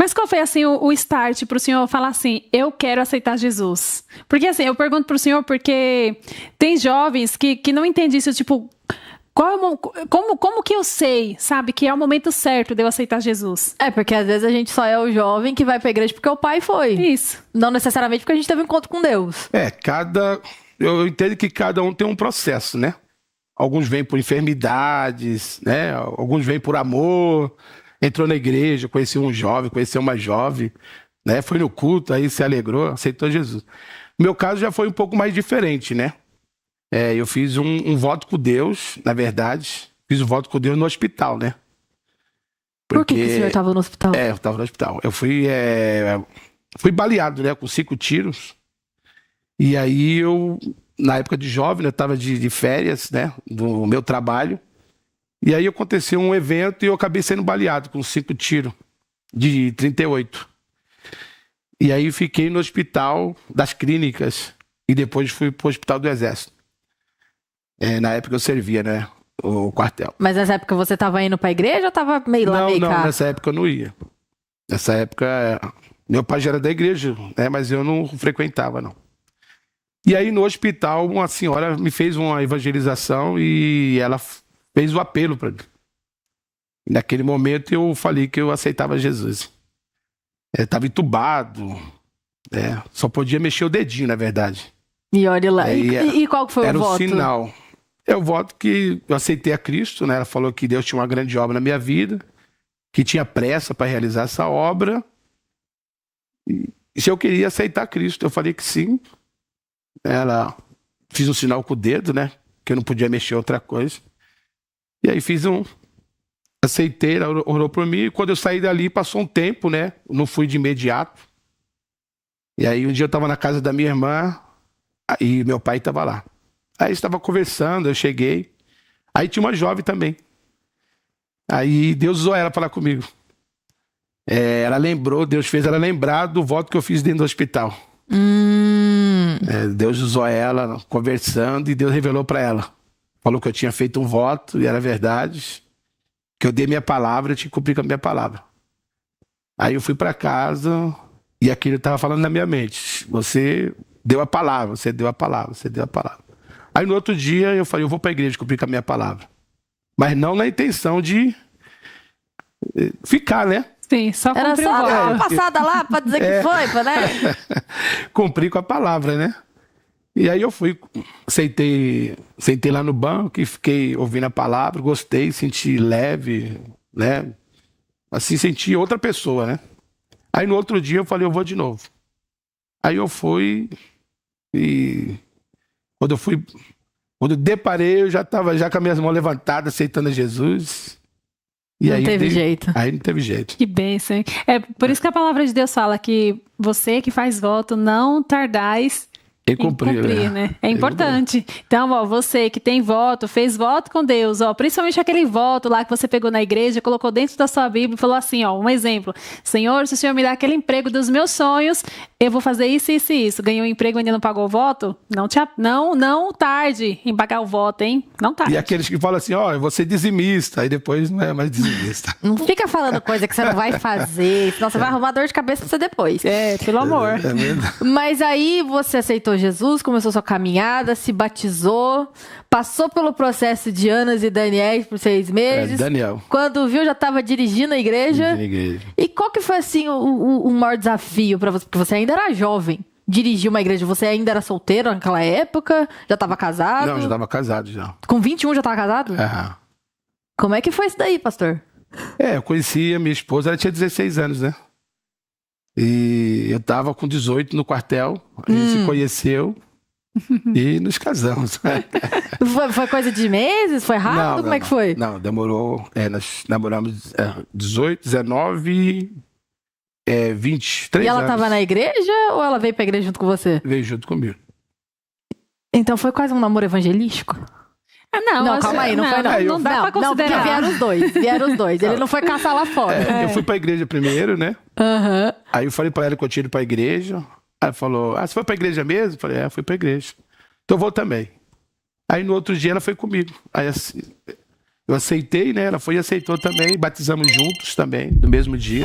Mas qual foi, assim, o start para o senhor falar assim, eu quero aceitar Jesus? Porque, assim, eu pergunto para o senhor porque tem jovens que não entendem isso, tipo, como que eu sei, sabe, que é o momento certo de eu aceitar Jesus? Porque às vezes a gente só é o jovem que vai pra igreja porque o pai foi. Isso. Não necessariamente porque a gente teve um encontro com Deus. Eu entendo que cada um tem um processo, né? Alguns vêm por enfermidades, né? Alguns vêm por amor. Entrou na igreja, conheceu um jovem, conheceu uma jovem, né? Foi no culto, aí se alegrou, aceitou Jesus. No meu caso já foi um pouco mais diferente, né? Eu fiz um voto com Deus, na verdade. Fiz um voto com Deus no hospital, né? Por que o senhor estava no hospital? Eu estava no hospital. Eu fui baleado, né? Com 5 tiros. E aí na época de jovem, eu estava de férias, né? Do meu trabalho. E aí aconteceu um evento e eu acabei sendo baleado com 5 tiros de 38. E aí fiquei no hospital das clínicas e depois fui para o hospital do Exército. Na época eu servia, né? O quartel. Mas nessa época você estava indo para a igreja ou estava meio lá, meio cá? Não, nessa época eu não ia. Nessa época, meu pai já era da igreja, né? Mas eu não frequentava, não. E aí no hospital, uma senhora me fez uma evangelização e ela fez o apelo para mim. E naquele momento eu falei que eu aceitava Jesus. Estava entubado, só podia mexer o dedinho, na verdade. E olha lá. E qual que foi o voto? Era um sinal. É o voto que eu aceitei a Cristo, né? Ela falou que Deus tinha uma grande obra na minha vida, que tinha pressa para realizar essa obra. E se eu queria aceitar Cristo, eu falei que sim. Ela fiz um sinal com o dedo, né? Que eu não podia mexer outra coisa. E aí aceitei, ela orou por mim. E quando eu saí dali, passou um tempo, né? Eu não fui de imediato. E aí um dia eu estava na casa da minha irmã e meu pai estava lá. Aí estava conversando, eu cheguei. Aí tinha uma jovem também. Aí Deus usou ela para falar comigo. Ela lembrou, Deus fez ela lembrar do voto que eu fiz dentro do hospital. Deus usou ela conversando e Deus revelou para ela. Falou que eu tinha feito um voto e era verdade. Que eu dei minha palavra, eu tinha que cumprir com a minha palavra. Aí eu fui para casa e aquilo estava falando na minha mente. Você deu a palavra, você deu a palavra, você deu a palavra. Aí no outro dia eu falei, eu vou para a igreja cumprir com a minha palavra. Mas não na intenção de ficar, né? Sim, só era cumprir só o voto. dar uma passada lá para dizer que foi, né? Cumprir com a palavra, né? E aí eu fui, sentei lá no banco e fiquei ouvindo a palavra, gostei, senti leve, né? Assim, senti outra pessoa, né? Aí no outro dia eu falei, eu vou de novo. Aí eu fui e quando eu deparei, eu já estava já com as minhas mãos levantadas, aceitando a Jesus. E não teve jeito. Aí não teve jeito. Que bênção, hein? Por isso que a palavra de Deus fala que você que faz voto, não tardais em cumprir, né? É importante. Então, você que tem voto, fez voto com Deus, principalmente aquele voto lá que você pegou na igreja, colocou dentro da sua Bíblia e falou assim, um exemplo. Senhor, se o Senhor me dá aquele emprego dos meus sonhos, eu vou fazer isso, isso e isso. Ganhou um emprego e ainda não pagou o voto? Não tarde em pagar o voto, hein? Não tarde. E aqueles que falam assim, eu vou ser dizimista, aí depois não é mais dizimista. Não fica falando coisa que você não vai fazer, senão você vai arrumar dor de cabeça pra você depois. Pelo amor. Mas aí você aceitou Jesus, começou sua caminhada, se batizou, passou pelo processo de Anas e Daniel por 6 meses. Daniel. Quando viu, já estava dirigindo a igreja. E qual que foi, assim, o maior desafio para você? Porque você ainda era jovem. Dirigir uma igreja, você ainda era solteiro naquela época? Já estava casado? Não, já estava casado já. Com 21 já estava casado? Como é que foi isso daí, pastor? Eu conheci a minha esposa, ela tinha 16 anos, né? E eu tava com 18 no quartel, a gente se conheceu e nos casamos. Foi coisa de meses? Foi rápido? Como é que foi? Não, demorou. Nós namoramos 18, 19, 23 anos. E ela tava na igreja ou ela veio pra igreja junto com você? Veio junto comigo. Então foi quase um namoro evangelístico? Não, calma aí, não foi não. Não dá pra considerar. Porque vieram os dois. Ele não foi caçar lá fora. Eu fui pra igreja primeiro, né? Aí eu falei pra ela que eu tinha ido pra igreja. Aí ela falou, você foi pra igreja mesmo? Eu falei, fui pra igreja. Então eu vou também. Aí no outro dia ela foi comigo. Aí assim, eu aceitei, né? Ela foi e aceitou também. Batizamos juntos também, no mesmo dia.